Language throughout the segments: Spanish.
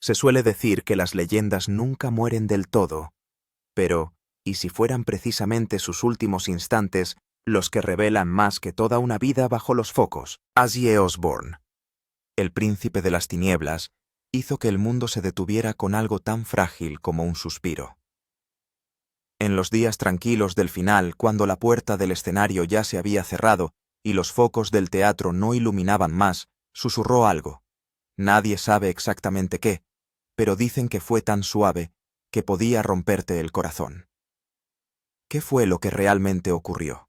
Se suele decir que las leyendas nunca mueren del todo, pero, ¿y si fueran precisamente sus últimos instantes los que revelan más que toda una vida bajo los focos? Ozzy Osbourne, el príncipe de las tinieblas, hizo que el mundo se detuviera con algo tan frágil como un suspiro. En los días tranquilos del final, cuando la puerta del escenario ya se había cerrado y los focos del teatro no iluminaban más, susurró algo. Nadie sabe exactamente qué, pero dicen que fue tan suave que podía romperte el corazón. ¿Qué fue lo que realmente ocurrió?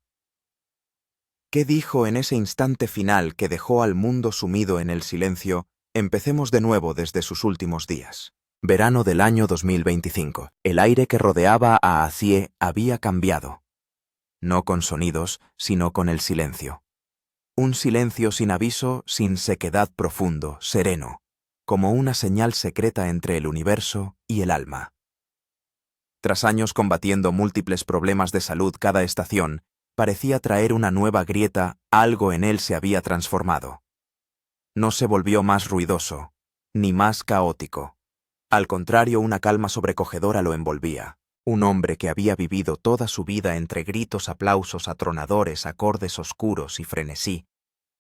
¿Qué dijo en ese instante final que dejó al mundo sumido en el silencio? Empecemos de nuevo desde sus últimos días. Verano del año 2025. El aire que rodeaba a Ozzy había cambiado. No con sonidos, sino con el silencio. Un silencio sin aviso, sin sequedad, profundo, sereno, como una señal secreta entre el universo y el alma. Tras años combatiendo múltiples problemas de salud, cada estación parecía traer una nueva grieta, algo en él se había transformado. No se volvió más ruidoso, ni más caótico. Al contrario, una calma sobrecogedora lo envolvía. Un hombre que había vivido toda su vida entre gritos, aplausos atronadores, acordes oscuros y frenesí,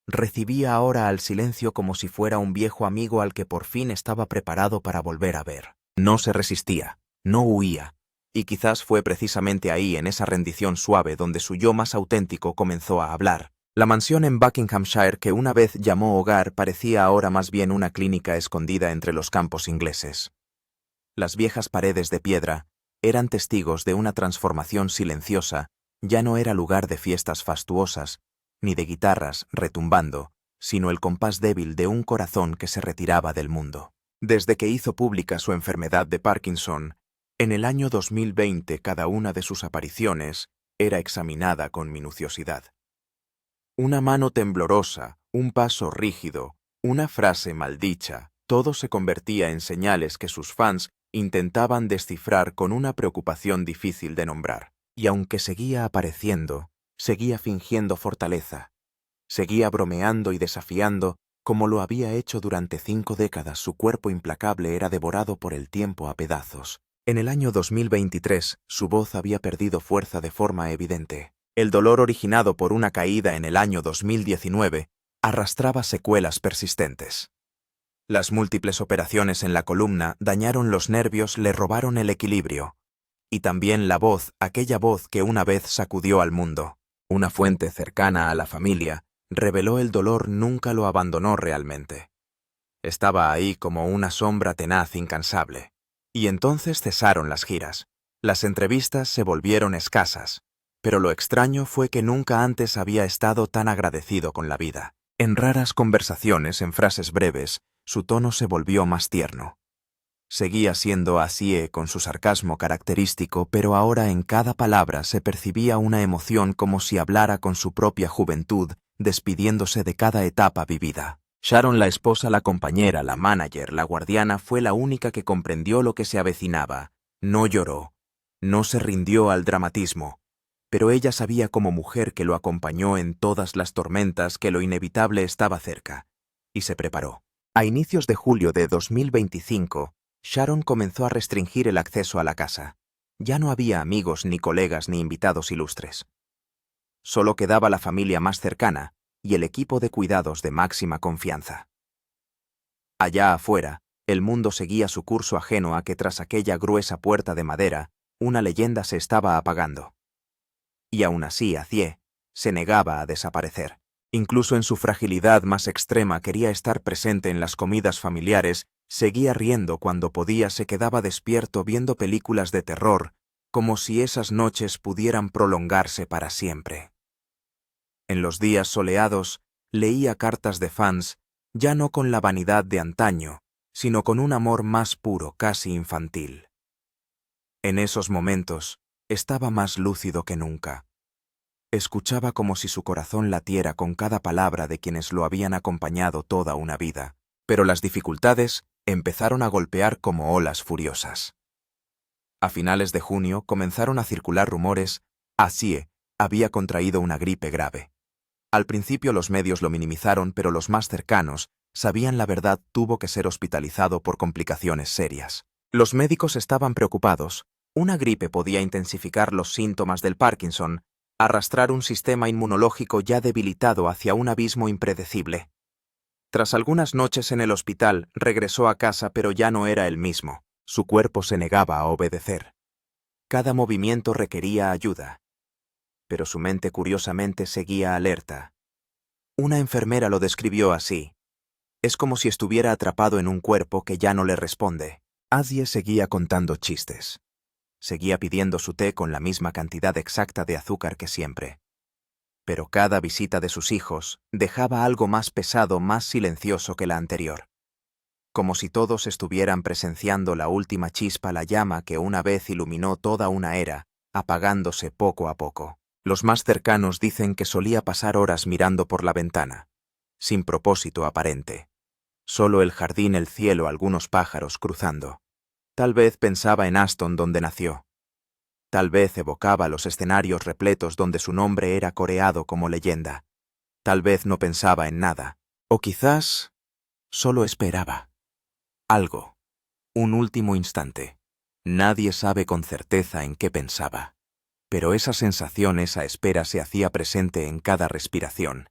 recibía ahora al silencio como si fuera un viejo amigo al que por fin estaba preparado para volver a ver. No se resistía, no huía, y quizás fue precisamente ahí, en esa rendición suave, donde su yo más auténtico comenzó a hablar. La mansión en Buckinghamshire que una vez llamó hogar parecía ahora más bien una clínica escondida entre los campos ingleses. Las viejas paredes de piedra eran testigos de una transformación silenciosa, ya no era lugar de fiestas fastuosas, ni de guitarras retumbando, sino el compás débil de un corazón que se retiraba del mundo. Desde que hizo pública su enfermedad de Parkinson, en el año 2020 cada una de sus apariciones era examinada con minuciosidad. Una mano temblorosa, un paso rígido, una frase maldicha, todo se convertía en señales que sus fans intentaban descifrar con una preocupación difícil de nombrar. Y aunque seguía apareciendo, seguía fingiendo fortaleza, seguía bromeando y desafiando como lo había hecho durante 5 décadas. Su cuerpo implacable era devorado por el tiempo a pedazos. En el año 2023, su voz había perdido fuerza de forma evidente. El dolor originado por una caída en el año 2019 arrastraba secuelas persistentes. Las múltiples operaciones en la columna dañaron los nervios, le robaron el equilibrio. Y también la voz, aquella voz que una vez sacudió al mundo. Una fuente cercana a la familia reveló el dolor, nunca lo abandonó realmente. Estaba ahí como una sombra tenaz, incansable. Y entonces cesaron las giras. Las entrevistas se volvieron escasas. Pero lo extraño fue que nunca antes había estado tan agradecido con la vida. En raras conversaciones, en frases breves, su tono se volvió más tierno. Seguía siendo Ozzy con su sarcasmo característico, pero ahora en cada palabra se percibía una emoción, como si hablara con su propia juventud, despidiéndose de cada etapa vivida. Sharon, la esposa, la compañera, la manager, la guardiana, fue la única que comprendió lo que se avecinaba. No lloró, no se rindió al dramatismo, pero ella sabía como mujer que lo acompañó en todas las tormentas que lo inevitable estaba cerca, y se preparó. A inicios de julio de 2025, Sharon comenzó a restringir el acceso a la casa. Ya no había amigos, ni colegas, ni invitados ilustres. Solo quedaba la familia más cercana y el equipo de cuidados de máxima confianza. Allá afuera, el mundo seguía su curso, ajeno a que tras aquella gruesa puerta de madera, una leyenda se estaba apagando. Y aún así Ozzy se negaba a desaparecer. Incluso en su fragilidad más extrema quería estar presente en las comidas familiares, seguía riendo cuando podía, se quedaba despierto viendo películas de terror, como si esas noches pudieran prolongarse para siempre. En los días soleados, leía cartas de fans, ya no con la vanidad de antaño, sino con un amor más puro, casi infantil. En esos momentos, estaba más lúcido que nunca. Escuchaba como si su corazón latiera con cada palabra de quienes lo habían acompañado toda una vida, pero las dificultades empezaron a golpear como olas furiosas. A finales de junio comenzaron a circular rumores. Ozzy había contraído una gripe grave. Al principio los medios lo minimizaron, pero los más cercanos Sabían la verdad, tuvo que ser hospitalizado por complicaciones serias. Los médicos estaban preocupados. Una gripe podía intensificar los síntomas del Parkinson, arrastrar un sistema inmunológico ya debilitado hacia un abismo impredecible. Tras algunas noches en el hospital, regresó a casa, pero ya no era el mismo. Su cuerpo se negaba a obedecer. Cada movimiento requería ayuda. Pero su mente curiosamente seguía alerta. Una enfermera lo describió así: es como si estuviera atrapado en un cuerpo que ya no le responde. Asie seguía contando chistes. Seguía pidiendo su té con la misma cantidad exacta de azúcar que siempre. Pero cada visita de sus hijos dejaba algo más pesado, más silencioso que la anterior. Como si todos estuvieran presenciando la última chispa, la llama que una vez iluminó toda una era, apagándose poco a poco. Los más cercanos dicen que solía pasar horas mirando por la ventana, sin propósito aparente. Solo el jardín, el cielo, algunos pájaros cruzando. Tal vez pensaba en Aston, donde nació. Tal vez evocaba los escenarios repletos donde su nombre era coreado como leyenda. Tal vez no pensaba en nada. O quizás solo esperaba. Algo. Un último instante. Nadie sabe con certeza en qué pensaba. Pero esa sensación, esa espera se hacía presente en cada respiración.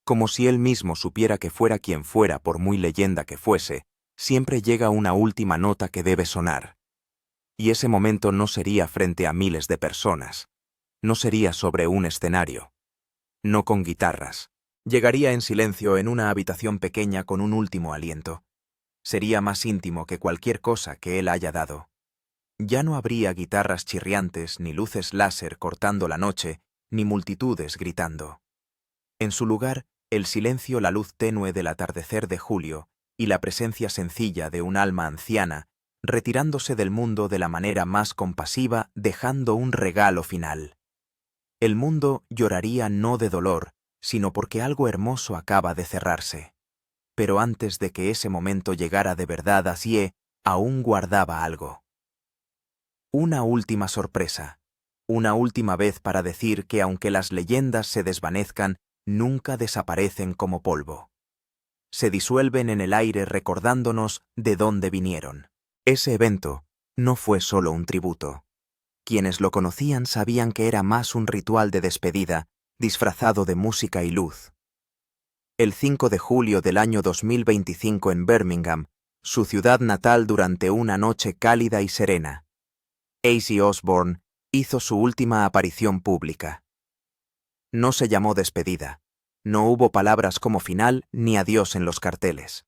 Como si él mismo supiera que fuera quien fuera, por muy leyenda que fuese, siempre llega una última nota que debe sonar. Y ese momento no sería frente a miles de personas. No sería sobre un escenario. No con guitarras. Llegaría en silencio en una habitación pequeña con un último aliento. Sería más íntimo que cualquier cosa que él haya dado. Ya no habría guitarras chirriantes, ni luces láser cortando la noche, ni multitudes gritando. En su lugar, el silencio, la luz tenue del atardecer de julio y la presencia sencilla de un alma anciana, retirándose del mundo de la manera más compasiva, dejando un regalo final. El mundo lloraría no de dolor, sino porque algo hermoso acaba de cerrarse. Pero antes de que ese momento llegara de verdad, Asie aún guardaba algo. Una última sorpresa. Una última vez para decir que aunque las leyendas se desvanezcan, nunca desaparecen como polvo. Se disuelven en el aire recordándonos de dónde vinieron. Ese evento no fue solo un tributo. Quienes lo conocían sabían que era más un ritual de despedida, disfrazado de música y luz. El 5 de julio del año 2025 en Birmingham, su ciudad natal, durante una noche cálida y serena, Ozzy Osbourne hizo su última aparición pública. No se llamó despedida. No hubo palabras como final ni adiós en los carteles.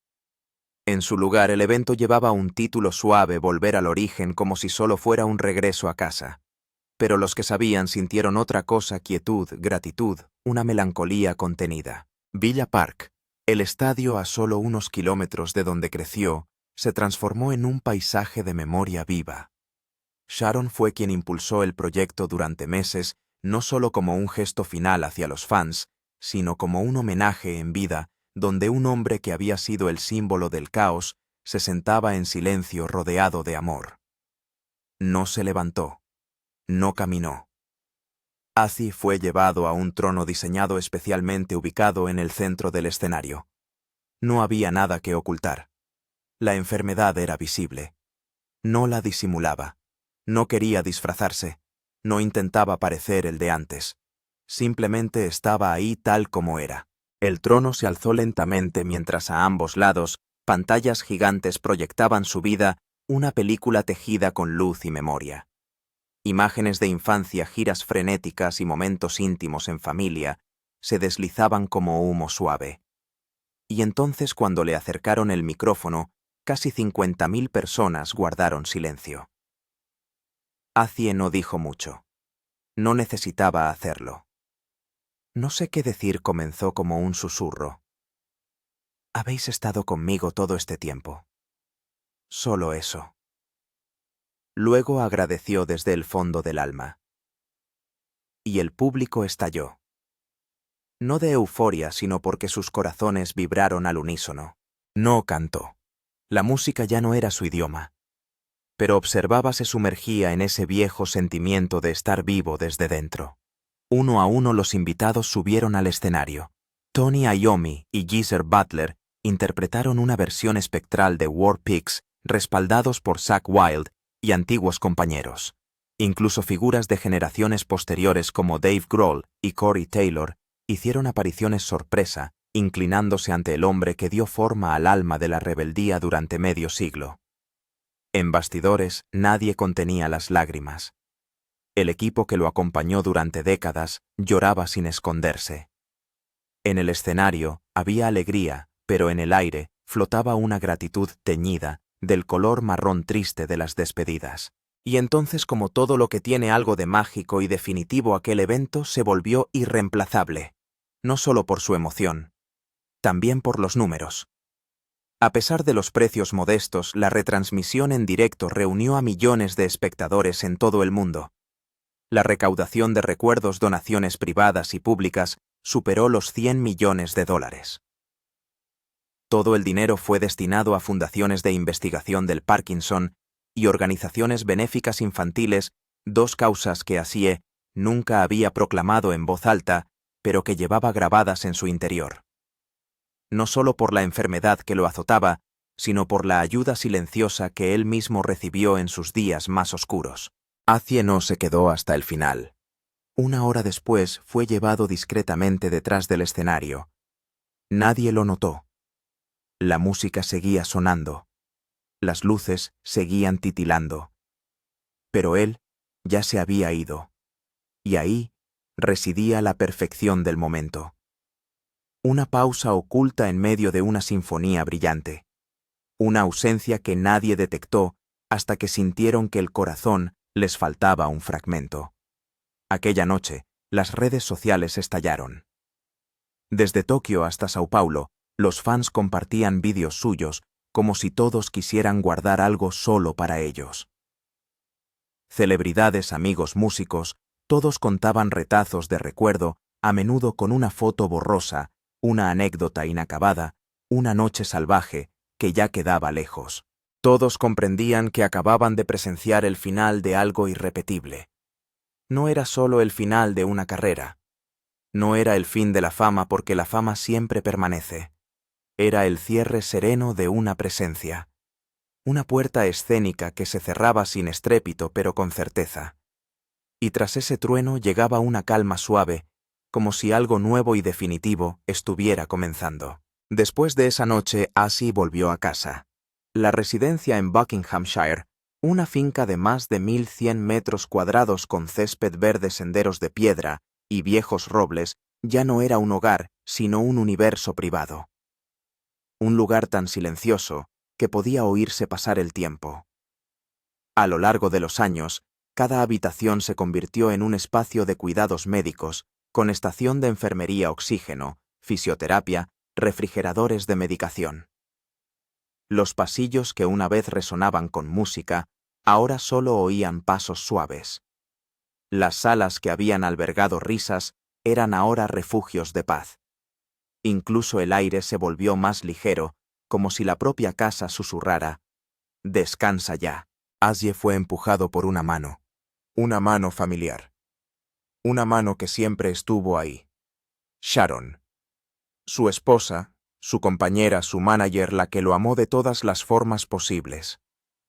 En su lugar, el evento llevaba un título suave: volver al origen, como si solo fuera un regreso a casa. Pero los que sabían sintieron otra cosa: quietud, gratitud, una melancolía contenida. Villa Park, el estadio a solo unos kilómetros de donde creció, se transformó en un paisaje de memoria viva. Sharon fue quien impulsó el proyecto durante meses, no solo como un gesto final hacia los fans, sino como un homenaje en vida, donde un hombre que había sido el símbolo del caos se sentaba en silencio rodeado de amor. No se levantó. No caminó. Ozzy fue llevado a un trono diseñado especialmente, ubicado en el centro del escenario. No había nada que ocultar. La enfermedad era visible. No la disimulaba. No quería disfrazarse. No intentaba parecer el de antes. Simplemente estaba ahí tal como era. El trono se alzó lentamente mientras a ambos lados pantallas gigantes proyectaban su vida, una película tejida con luz y memoria. Imágenes de infancia, giras frenéticas y momentos íntimos en familia se deslizaban como humo suave. Y entonces, cuando le acercaron el micrófono, casi 50.000 personas guardaron silencio. Ozzy no dijo mucho. No necesitaba hacerlo. No sé qué decir, comenzó como un susurro. Habéis estado conmigo todo este tiempo. Solo eso. Luego agradeció desde el fondo del alma. Y el público estalló. No de euforia, sino porque sus corazones vibraron al unísono. No cantó. La música ya no era su idioma. Pero observaba, se sumergía en ese viejo sentimiento de estar vivo desde dentro. Uno a uno los invitados subieron al escenario. Tony Iommi y Geezer Butler interpretaron una versión espectral de War Pigs respaldados por Zakk Wylde y antiguos compañeros. Incluso figuras de generaciones posteriores como Dave Grohl y Corey Taylor hicieron apariciones sorpresa, inclinándose ante el hombre que dio forma al alma de la rebeldía durante medio siglo. En bastidores nadie contenía las lágrimas. El equipo que lo acompañó durante décadas lloraba sin esconderse. En el escenario había alegría, pero en el aire flotaba una gratitud teñida, del color marrón triste de las despedidas. Y entonces, como todo lo que tiene algo de mágico y definitivo, aquel evento se volvió irreemplazable, no solo por su emoción, también por los números. A pesar de los precios modestos, la retransmisión en directo reunió a millones de espectadores en todo el mundo. La recaudación de recuerdos, donaciones privadas y públicas superó los $100 millones. Todo el dinero fue destinado a fundaciones de investigación del Parkinson y organizaciones benéficas infantiles, dos causas que Azie nunca había proclamado en voz alta, pero que llevaba grabadas en su interior. No solo por la enfermedad que lo azotaba, sino por la ayuda silenciosa que él mismo recibió en sus días más oscuros. Azie no se quedó hasta el final. Una hora después fue llevado discretamente detrás del escenario. Nadie lo notó. La música seguía sonando. Las luces seguían titilando. Pero él ya se había ido. Y ahí residía la perfección del momento. Una pausa oculta en medio de una sinfonía brillante. Una ausencia que nadie detectó hasta que sintieron que el corazón les faltaba un fragmento. Aquella noche, las redes sociales estallaron. Desde Tokio hasta Sao Paulo, los fans compartían vídeos suyos como si todos quisieran guardar algo solo para ellos. Celebridades, amigos, músicos, todos contaban retazos de recuerdo, a menudo con una foto borrosa, una anécdota inacabada, una noche salvaje que ya quedaba lejos. Todos comprendían que acababan de presenciar el final de algo irrepetible. No era solo el final de una carrera. No era el fin de la fama porque la fama siempre permanece. Era el cierre sereno de una presencia. Una puerta escénica que se cerraba sin estrépito pero con certeza. Y tras ese trueno llegaba una calma suave, como si algo nuevo y definitivo estuviera comenzando. Después de esa noche, Azie volvió a casa. La residencia en Buckinghamshire, una finca de más de 1.100 metros cuadrados con césped verde, senderos de piedra y viejos robles, ya no era un hogar, sino un universo privado. Un lugar tan silencioso que podía oírse pasar el tiempo. A lo largo de los años, cada habitación se convirtió en un espacio de cuidados médicos, con estación de enfermería, oxígeno, fisioterapia, refrigeradores de medicación. Los pasillos que una vez resonaban con música, ahora solo oían pasos suaves. Las salas que habían albergado risas eran ahora refugios de paz. Incluso el aire se volvió más ligero, como si la propia casa susurrara: «Descansa ya». Azie fue empujado por una mano familiar. Una mano que siempre estuvo ahí. Sharon. Su esposa, su compañera, su manager, la que lo amó de todas las formas posibles.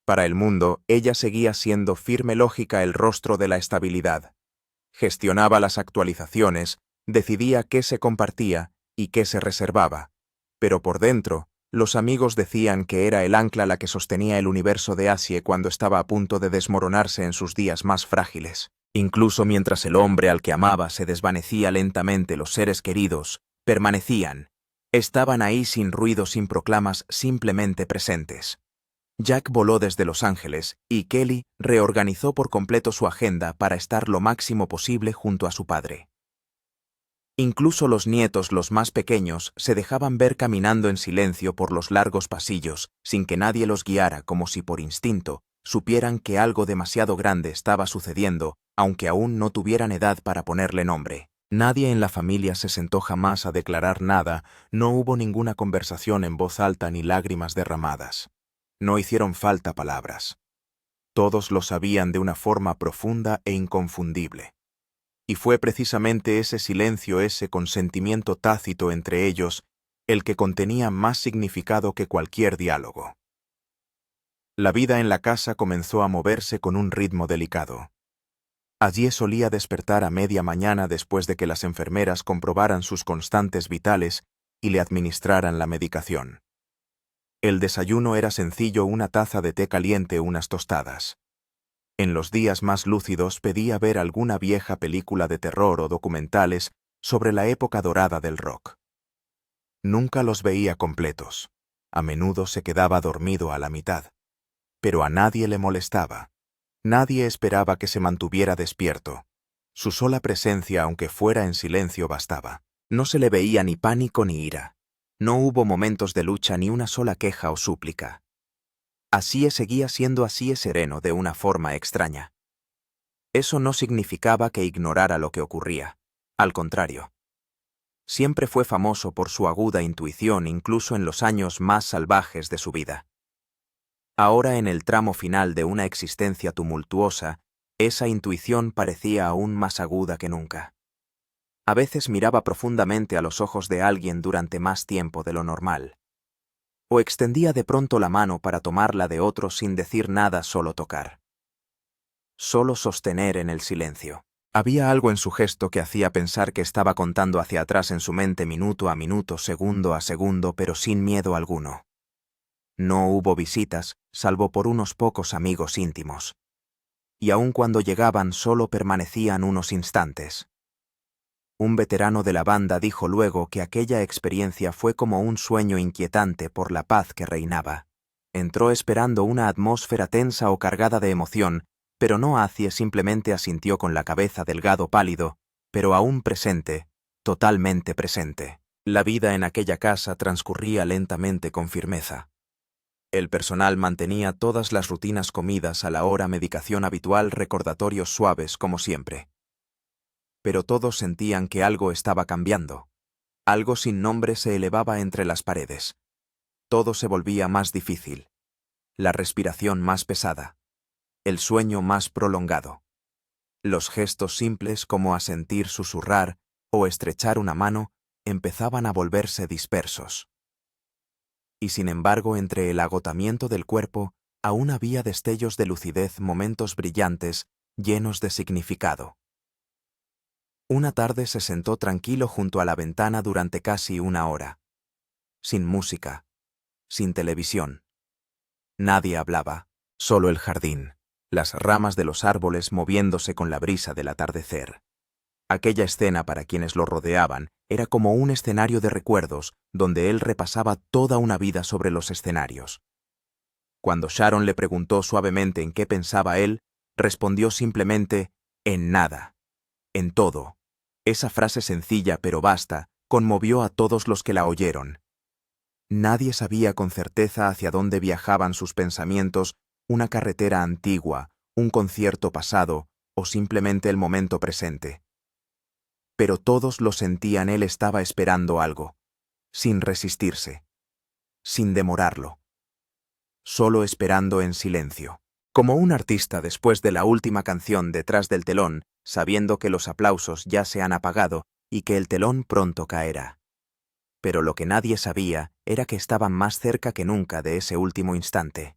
Para el mundo, ella seguía siendo firme lógica, el rostro de la estabilidad. Gestionaba las actualizaciones, decidía qué se compartía y qué se reservaba. Pero por dentro, los amigos decían que era el ancla la que sostenía el universo de Azie cuando estaba a punto de desmoronarse en sus días más frágiles. Incluso mientras el hombre al que amaba se desvanecía lentamente, los seres queridos permanecían. Estaban ahí sin ruido, sin proclamas, simplemente presentes. Jack voló desde Los Ángeles y Kelly reorganizó por completo su agenda para estar lo máximo posible junto a su padre. Incluso los nietos, los más pequeños, se dejaban ver caminando en silencio por los largos pasillos, sin que nadie los guiara, como si por instinto supieran que algo demasiado grande estaba sucediendo, aunque aún no tuvieran edad para ponerle nombre. Nadie en la familia se sentó jamás a declarar nada, no hubo ninguna conversación en voz alta ni lágrimas derramadas. No hicieron falta palabras. Todos lo sabían de una forma profunda e inconfundible. Y fue precisamente ese silencio, ese consentimiento tácito entre ellos, el que contenía más significado que cualquier diálogo. La vida en la casa comenzó a moverse con un ritmo delicado. Allí solía despertar a media mañana después de que las enfermeras comprobaran sus constantes vitales y le administraran la medicación. El desayuno era sencillo: una taza de té caliente, unas tostadas. En los días más lúcidos pedía ver alguna vieja película de terror o documentales sobre la época dorada del rock. Nunca los veía completos. A menudo se quedaba dormido a la mitad. Pero a nadie le molestaba. Nadie esperaba que se mantuviera despierto. Su sola presencia, aunque fuera en silencio, bastaba. No se le veía ni pánico ni ira. No hubo momentos de lucha ni una sola queja o súplica. Así seguía siendo así sereno de una forma extraña. Eso no significaba que ignorara lo que ocurría. Al contrario. Siempre fue famoso por su aguda intuición, incluso en los años más salvajes de su vida. Ahora, en el tramo final de una existencia tumultuosa, esa intuición parecía aún más aguda que nunca. A veces miraba profundamente a los ojos de alguien durante más tiempo de lo normal. O extendía de pronto la mano para tomarla de otro sin decir nada, solo tocar. Solo sostener en el silencio. Había algo en su gesto que hacía pensar que estaba contando hacia atrás en su mente, minuto a minuto, segundo a segundo, pero sin miedo alguno. No hubo visitas, salvo por unos pocos amigos íntimos. Y aun cuando llegaban, solo permanecían unos instantes. Un veterano de la banda dijo luego que aquella experiencia fue como un sueño inquietante por la paz que reinaba. Entró esperando una atmósfera tensa o cargada de emoción, pero no Acie simplemente asintió con la cabeza, delgado, pálido, pero aún presente, totalmente presente. La vida en aquella casa transcurría lentamente, con firmeza. El personal mantenía todas las rutinas: comidas a la hora, medicación habitual, recordatorios suaves como siempre. Pero todos sentían que algo estaba cambiando. Algo sin nombre se elevaba entre las paredes. Todo se volvía más difícil. La respiración más pesada. El sueño más prolongado. Los gestos simples, como asentir, susurrar o estrechar una mano, empezaban a volverse dispersos. Y sin embargo, entre el agotamiento del cuerpo, aún había destellos de lucidez, momentos brillantes, llenos de significado. Una tarde se sentó tranquilo junto a la ventana durante casi una hora. Sin música. Sin televisión. Nadie hablaba, solo el jardín, las ramas de los árboles moviéndose con la brisa del atardecer. Aquella escena, para quienes lo rodeaban, era como un escenario de recuerdos, donde él repasaba toda una vida sobre los escenarios. Cuando Sharon le preguntó suavemente en qué pensaba él, respondió simplemente: en nada. En todo. Esa frase sencilla pero vasta conmovió a todos los que la oyeron. Nadie sabía con certeza hacia dónde viajaban sus pensamientos: una carretera antigua, un concierto pasado o simplemente el momento presente. Pero todos lo sentían: él estaba esperando algo, sin resistirse, sin demorarlo. Solo esperando en silencio. Como un artista después de la última canción detrás del telón, sabiendo que los aplausos ya se han apagado y que el telón pronto caerá. Pero lo que nadie sabía era que estaban más cerca que nunca de ese último instante.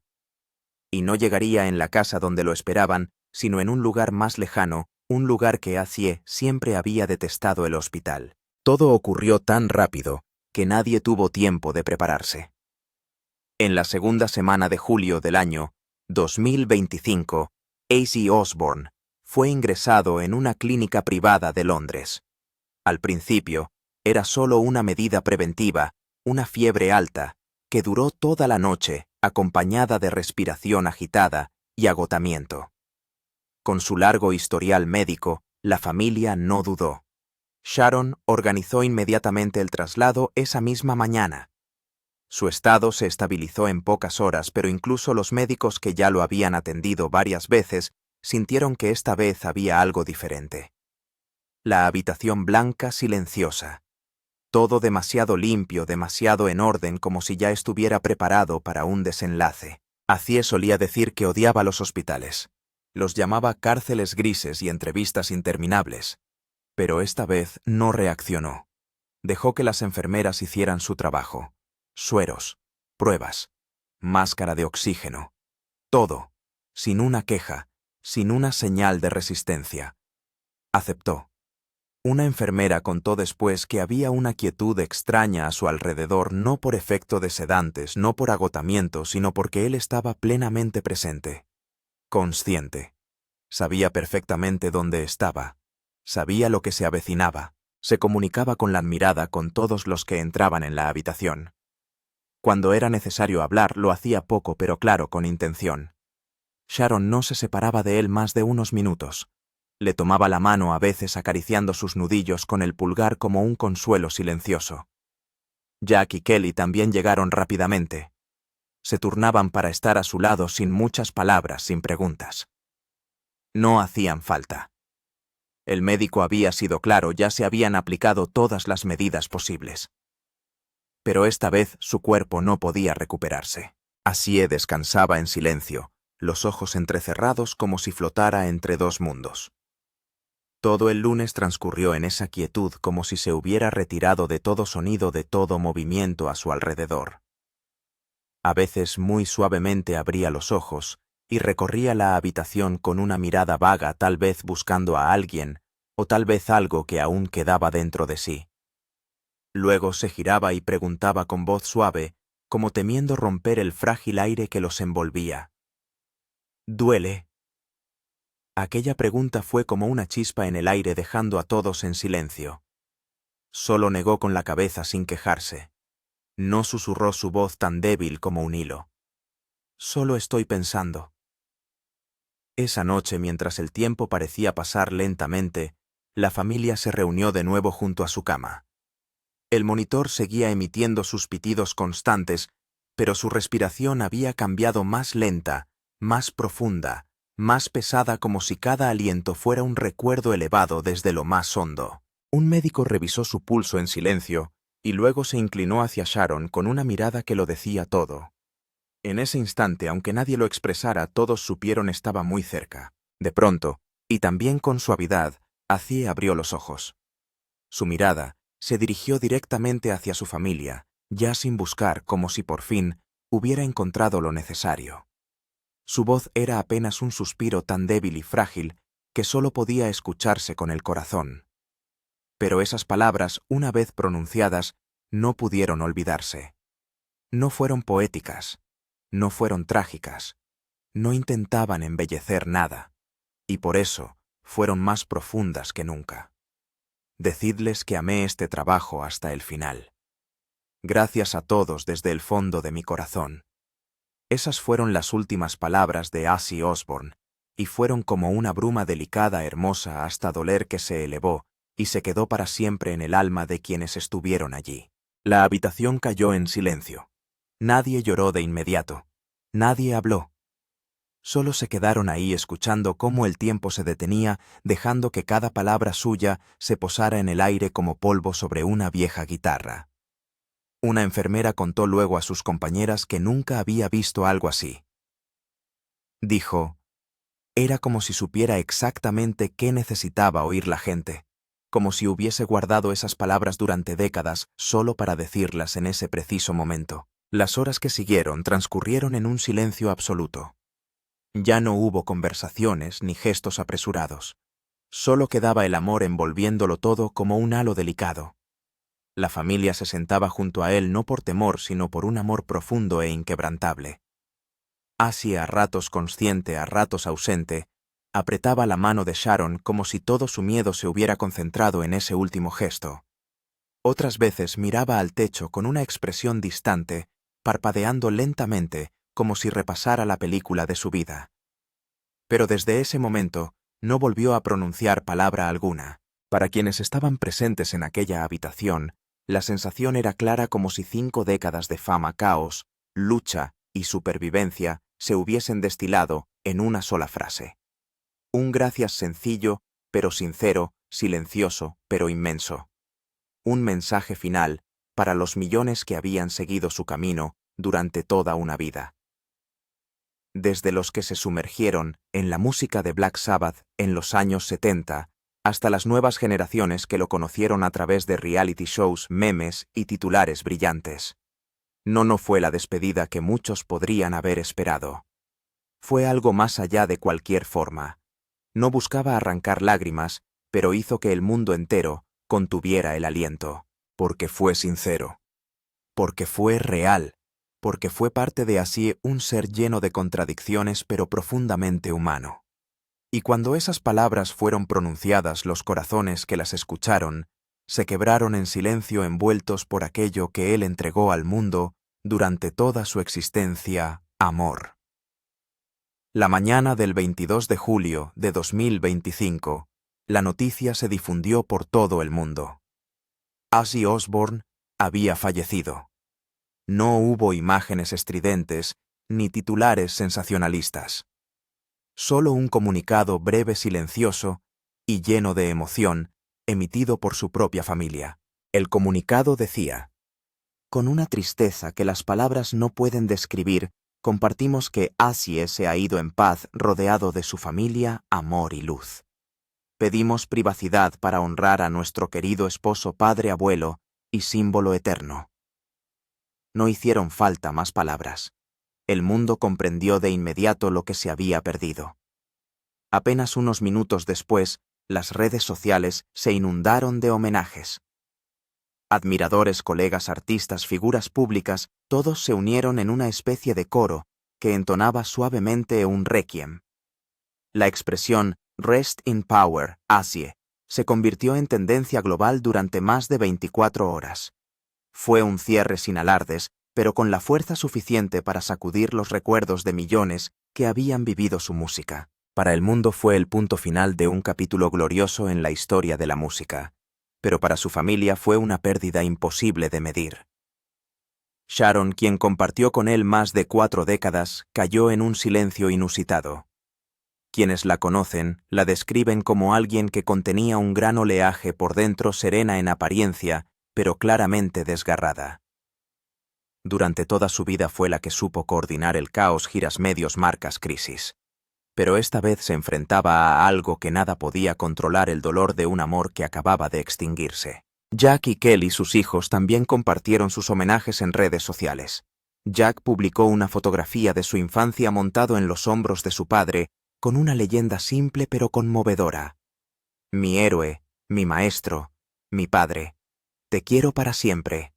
Y no llegaría en la casa donde lo esperaban, sino en un lugar más lejano, un lugar que Acie siempre había detestado: el hospital. Todo ocurrió tan rápido que nadie tuvo tiempo de prepararse. En la segunda semana de julio del año 2025, Ozzy Osbourne fue ingresado en una clínica privada de Londres. Al principio, era solo una medida preventiva, una fiebre alta, que duró toda la noche, acompañada de respiración agitada y agotamiento. Con su largo historial médico, la familia no dudó. Sharon organizó inmediatamente el traslado esa misma mañana. Su estado se estabilizó en pocas horas, pero incluso los médicos que ya lo habían atendido varias veces sintieron que esta vez había algo diferente. La habitación blanca, silenciosa. Todo demasiado limpio, demasiado en orden, como si ya estuviera preparado para un desenlace. Acie solía decir que odiaba los hospitales. Los llamaba cárceles grises y entrevistas interminables. Pero esta vez no reaccionó. Dejó que las enfermeras hicieran su trabajo. Sueros, pruebas, máscara de oxígeno. Todo, sin una queja, sin una señal de resistencia. Aceptó. Una enfermera contó después que había una quietud extraña a su alrededor, no por efecto de sedantes, no por agotamiento, sino porque él estaba plenamente presente. Consciente. Sabía perfectamente dónde estaba. Sabía lo que se avecinaba. Se comunicaba con la mirada con todos los que entraban en la habitación. Cuando era necesario hablar, lo hacía poco pero claro, con intención. Sharon no se separaba de él más de unos minutos. Le tomaba la mano a veces acariciando sus nudillos con el pulgar como un consuelo silencioso. Jack y Kelly también llegaron rápidamente. Se turnaban para estar a su lado sin muchas palabras, sin preguntas. No hacían falta. El médico había sido claro, ya se habían aplicado todas las medidas posibles. Pero esta vez su cuerpo no podía recuperarse. Asie descansaba en silencio, los ojos entrecerrados como si flotara entre dos mundos. Todo el lunes transcurrió en esa quietud, como si se hubiera retirado de todo sonido, de todo movimiento a su alrededor. A veces muy suavemente abría los ojos y recorría la habitación con una mirada vaga, tal vez buscando a alguien, o tal vez algo que aún quedaba dentro de sí. Luego se giraba y preguntaba con voz suave, como temiendo romper el frágil aire que los envolvía. ¿Duele? Aquella pregunta fue como una chispa en el aire, dejando a todos en silencio. Solo negó con la cabeza sin quejarse. No susurró su voz tan débil como un hilo. Solo estoy pensando. Esa noche, mientras el tiempo parecía pasar lentamente, la familia se reunió de nuevo junto a su cama. El monitor seguía emitiendo sus pitidos constantes, pero su respiración había cambiado, más lenta, más profunda, más pesada, como si cada aliento fuera un recuerdo elevado desde lo más hondo. Un médico revisó su pulso en silencio y luego se inclinó hacia Sharon con una mirada que lo decía todo. En ese instante, aunque nadie lo expresara, todos supieron estaba muy cerca. De pronto, y también con suavidad, Acie abrió los ojos. Su mirada se dirigió directamente hacia su familia, ya sin buscar, como si por fin hubiera encontrado lo necesario. Su voz era apenas un suspiro tan débil y frágil que solo podía escucharse con el corazón. Pero esas palabras, una vez pronunciadas, no pudieron olvidarse. No fueron poéticas, no fueron trágicas, no intentaban embellecer nada, y por eso fueron más profundas que nunca. Decidles que amé este trabajo hasta el final. Gracias a todos desde el fondo de mi corazón. Esas fueron las últimas palabras de Ozzy Osbourne, y fueron como una bruma delicada, hermosa, hasta doler, que se elevó y se quedó para siempre en el alma de quienes estuvieron allí. La habitación cayó en silencio. Nadie lloró de inmediato. Nadie habló. Solo se quedaron ahí escuchando cómo el tiempo se detenía, dejando que cada palabra suya se posara en el aire como polvo sobre una vieja guitarra. Una enfermera contó luego a sus compañeras que nunca había visto algo así. Dijo, era como si supiera exactamente qué necesitaba oír la gente, como si hubiese guardado esas palabras durante décadas solo para decirlas en ese preciso momento. Las horas que siguieron transcurrieron en un silencio absoluto. Ya no hubo conversaciones ni gestos apresurados. Solo quedaba el amor envolviéndolo todo como un halo delicado. La familia se sentaba junto a él no por temor, sino por un amor profundo e inquebrantable. Ozzy, a ratos consciente, a ratos ausente, apretaba la mano de Sharon como si todo su miedo se hubiera concentrado en ese último gesto. Otras veces miraba al techo con una expresión distante, parpadeando lentamente como si repasara la película de su vida. Pero desde ese momento no volvió a pronunciar palabra alguna. Para quienes estaban presentes en aquella habitación, la sensación era clara, como si 5 décadas de fama, caos, lucha y supervivencia se hubiesen destilado en una sola frase. Un gracias sencillo, pero sincero, silencioso, pero inmenso. Un mensaje final para los millones que habían seguido su camino durante toda una vida. Desde los que se sumergieron en la música de Black Sabbath en los años 70 hasta las nuevas generaciones que lo conocieron a través de reality shows, memes y titulares brillantes. No fue la despedida que muchos podrían haber esperado. Fue algo más allá de cualquier forma. No buscaba arrancar lágrimas, pero hizo que el mundo entero contuviera el aliento, porque fue sincero, porque fue real, porque fue parte de así un ser lleno de contradicciones pero profundamente humano. Y cuando esas palabras fueron pronunciadas, los corazones que las escucharon se quebraron en silencio envueltos por aquello que él entregó al mundo durante toda su existencia, amor. La mañana del 22 de julio de 2025, la noticia se difundió por todo el mundo. Ozzy Osbourne había fallecido. No hubo imágenes estridentes ni titulares sensacionalistas. Solo un comunicado breve, silencioso y lleno de emoción, emitido por su propia familia. El comunicado decía: con una tristeza que las palabras no pueden describir, compartimos que Ozzy se ha ido en paz rodeado de su familia, amor y luz. Pedimos privacidad para honrar a nuestro querido esposo, padre, abuelo y símbolo eterno. No hicieron falta más palabras. El mundo comprendió de inmediato lo que se había perdido. Apenas unos minutos después, las redes sociales se inundaron de homenajes. Admiradores, colegas, artistas, figuras públicas, todos se unieron en una especie de coro que entonaba suavemente un requiem. La expresión "Rest in Power, Ozzy" se convirtió en tendencia global durante más de 24 horas. Fue un cierre sin alardes, pero con la fuerza suficiente para sacudir los recuerdos de millones que habían vivido su música. Para el mundo fue el punto final de un capítulo glorioso en la historia de la música, pero para su familia fue una pérdida imposible de medir. Sharon, quien compartió con él más de 4 décadas, cayó en un silencio inusitado. Quienes la conocen la describen como alguien que contenía un gran oleaje por dentro, serena en apariencia, pero claramente desgarrada. Durante toda su vida fue la que supo coordinar el caos, giras, medios, marcas, crisis. Pero esta vez se enfrentaba a algo que nada podía controlar: el dolor de un amor que acababa de extinguirse. Jack y Kelly, sus hijos, también compartieron sus homenajes en redes sociales. Jack publicó una fotografía de su infancia montado en los hombros de su padre, con una leyenda simple pero conmovedora: mi héroe, mi maestro, mi padre, te quiero para siempre.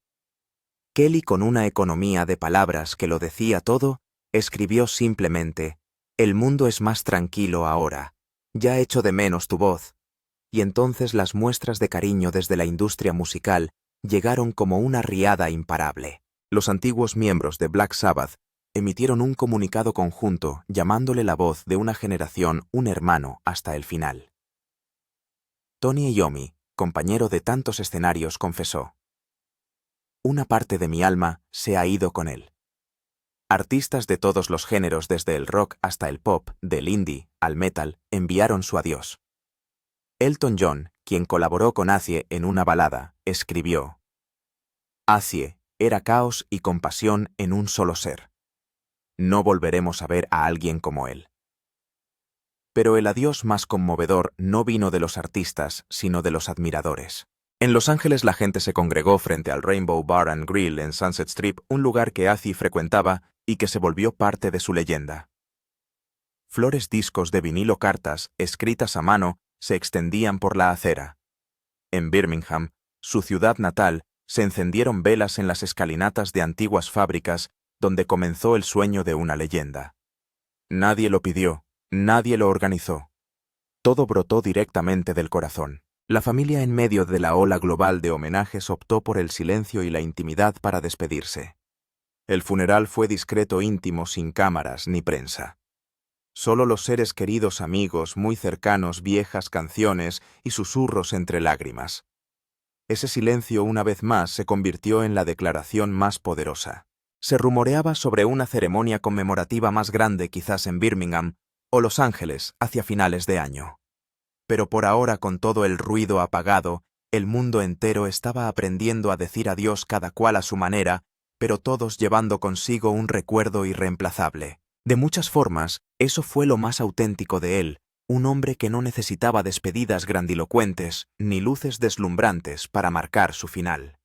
Kelly, con una economía de palabras que lo decía todo, escribió simplemente: el mundo es más tranquilo ahora, ya echo de menos tu voz. Y entonces las muestras de cariño desde la industria musical llegaron como una riada imparable. Los antiguos miembros de Black Sabbath emitieron un comunicado conjunto llamándole la voz de una generación, un hermano hasta el final. Tony Iommi, compañero de tantos escenarios, confesó: una parte de mi alma se ha ido con él. Artistas de todos los géneros, desde el rock hasta el pop, del indie al metal, enviaron su adiós. Elton John, quien colaboró con Ozzy en una balada, escribió: Ozzy era caos y compasión en un solo ser. No volveremos a ver a alguien como él. Pero el adiós más conmovedor no vino de los artistas, sino de los admiradores. En Los Ángeles, la gente se congregó frente al Rainbow Bar and Grill en Sunset Strip, un lugar que Ozzy frecuentaba y que se volvió parte de su leyenda. Flores, discos de vinilo, cartas, escritas a mano, se extendían por la acera. En Birmingham, su ciudad natal, se encendieron velas en las escalinatas de antiguas fábricas donde comenzó el sueño de una leyenda. Nadie lo pidió, nadie lo organizó. Todo brotó directamente del corazón. La familia, en medio de la ola global de homenajes, optó por el silencio y la intimidad para despedirse. El funeral fue discreto, íntimo, sin cámaras ni prensa. Solo los seres queridos, amigos muy cercanos, viejas canciones y susurros entre lágrimas. Ese silencio, una vez más, se convirtió en la declaración más poderosa. Se rumoreaba sobre una ceremonia conmemorativa más grande, quizás en Birmingham o Los Ángeles, hacia finales de año. Pero por ahora, con todo el ruido apagado, el mundo entero estaba aprendiendo a decir adiós, cada cual a su manera, pero todos llevando consigo un recuerdo irreemplazable. De muchas formas, eso fue lo más auténtico de él, un hombre que no necesitaba despedidas grandilocuentes ni luces deslumbrantes para marcar su final.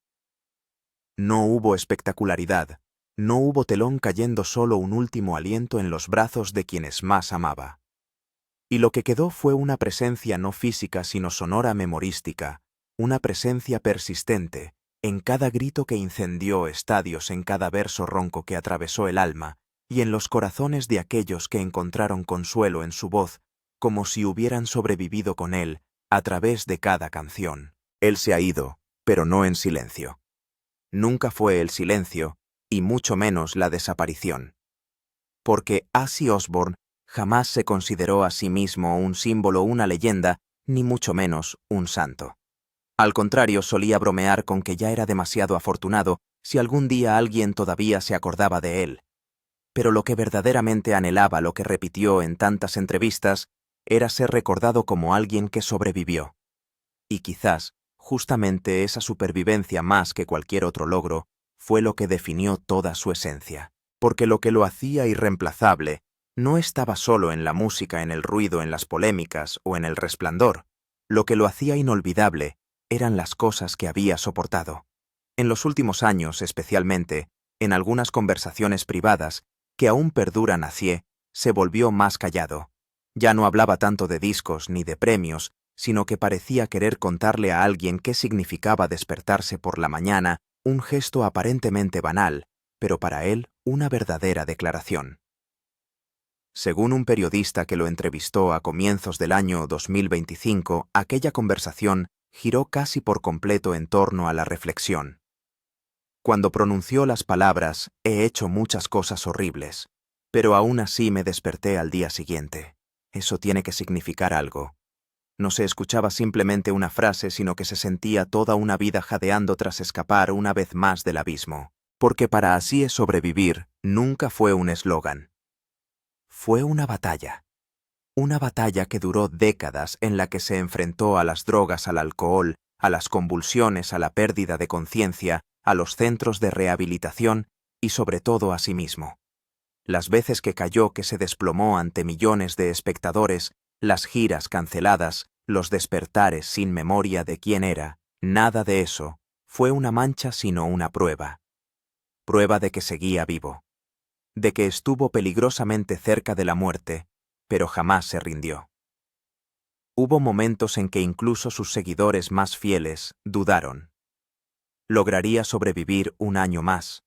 No hubo espectacularidad, no hubo telón cayendo, solo un último aliento en los brazos de quienes más amaba. Y lo que quedó fue una presencia no física sino sonora, memorística, una presencia persistente, en cada grito que incendió estadios, en cada verso ronco que atravesó el alma, y en los corazones de aquellos que encontraron consuelo en su voz, como si hubieran sobrevivido con él, a través de cada canción. Él se ha ido, pero no en silencio. Nunca fue el silencio, y mucho menos la desaparición. Porque Ozzy Osbourne jamás se consideró a sí mismo un símbolo, una leyenda, ni mucho menos un santo. Al contrario, solía bromear con que ya era demasiado afortunado si algún día alguien todavía se acordaba de él. Pero lo que verdaderamente anhelaba, lo que repitió en tantas entrevistas, era ser recordado como alguien que sobrevivió. Y quizás, justamente esa supervivencia, más que cualquier otro logro, fue lo que definió toda su esencia. Porque lo que lo hacía irreemplazable no estaba solo en la música, en el ruido, en las polémicas o en el resplandor. Lo que lo hacía inolvidable eran las cosas que había soportado. En los últimos años, especialmente, en algunas conversaciones privadas, que aún perduran, Ozzy se volvió más callado. Ya no hablaba tanto de discos ni de premios, sino que parecía querer contarle a alguien qué significaba despertarse por la mañana, un gesto aparentemente banal, pero para él una verdadera declaración. Según un periodista que lo entrevistó a comienzos del año 2025, aquella conversación giró casi por completo en torno a la reflexión. Cuando pronunció las palabras, he hecho muchas cosas horribles, pero aún así me desperté al día siguiente. Eso tiene que significar algo. No se escuchaba simplemente una frase, sino que se sentía toda una vida jadeando tras escapar una vez más del abismo. Porque para Ozzy sobrevivir nunca fue un eslogan. Fue una batalla. Una batalla que duró décadas, en la que se enfrentó a las drogas, al alcohol, a las convulsiones, a la pérdida de conciencia, a los centros de rehabilitación y sobre todo a sí mismo. Las veces que cayó, que se desplomó ante millones de espectadores, las giras canceladas, los despertares sin memoria de quién era, nada de eso fue una mancha sino una prueba. Prueba de que seguía vivo. De que estuvo peligrosamente cerca de la muerte, pero jamás se rindió. Hubo momentos en que incluso sus seguidores más fieles dudaron. Lograría sobrevivir un año más,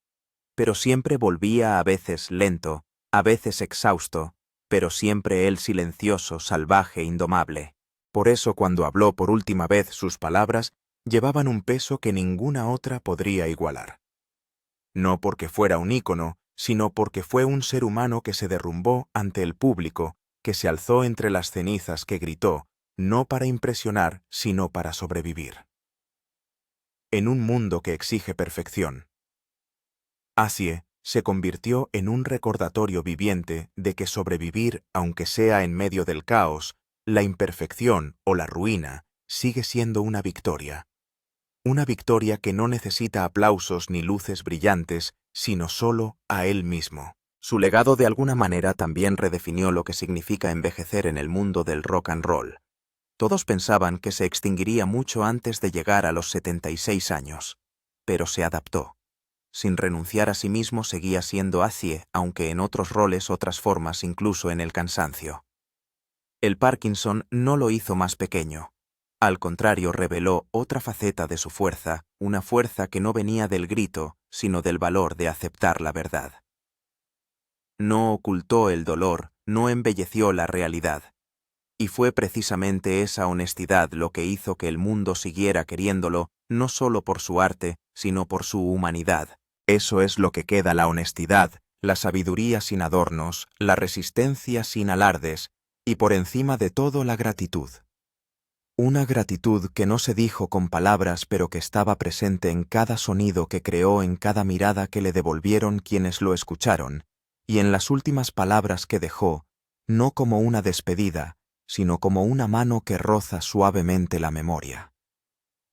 pero siempre volvía, a veces lento, a veces exhausto, pero siempre él silencioso, salvaje, indomable. Por eso cuando habló por última vez, sus palabras llevaban un peso que ninguna otra podría igualar. No porque fuera un ícono, sino porque fue un ser humano que se derrumbó ante el público, que se alzó entre las cenizas, que gritó, no para impresionar, sino para sobrevivir. En un mundo que exige perfección, Ozzy se convirtió en un recordatorio viviente de que sobrevivir, aunque sea en medio del caos, la imperfección o la ruina, sigue siendo una victoria. Una victoria que no necesita aplausos ni luces brillantes, sino solo a él mismo. Su legado de alguna manera también redefinió lo que significa envejecer en el mundo del rock and roll. Todos pensaban que se extinguiría mucho antes de llegar a los 76 años, pero se adaptó. Sin renunciar a sí mismo seguía siendo Ozzy, aunque en otros roles, otras formas, incluso en el cansancio. El Parkinson no lo hizo más pequeño. Al contrario, reveló otra faceta de su fuerza, una fuerza que no venía del grito, sino del valor de aceptar la verdad. No ocultó el dolor, no embelleció la realidad. Y fue precisamente esa honestidad lo que hizo que el mundo siguiera queriéndolo, no solo por su arte, sino por su humanidad. Eso es lo que queda: la honestidad, la sabiduría sin adornos, la resistencia sin alardes, y por encima de todo la gratitud. Una gratitud que no se dijo con palabras, pero que estaba presente en cada sonido que creó, en cada mirada que le devolvieron quienes lo escucharon, y en las últimas palabras que dejó, no como una despedida, sino como una mano que roza suavemente la memoria.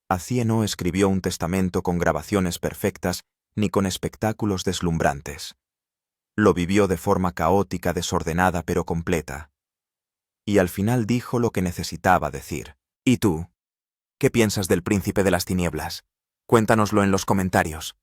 Ozzy no escribió un testamento con grabaciones perfectas ni con espectáculos deslumbrantes. Lo vivió de forma caótica, desordenada pero completa. y al final dijo lo que necesitaba decir. ¿Y tú? ¿Qué piensas del príncipe de las tinieblas? Cuéntanoslo en los comentarios.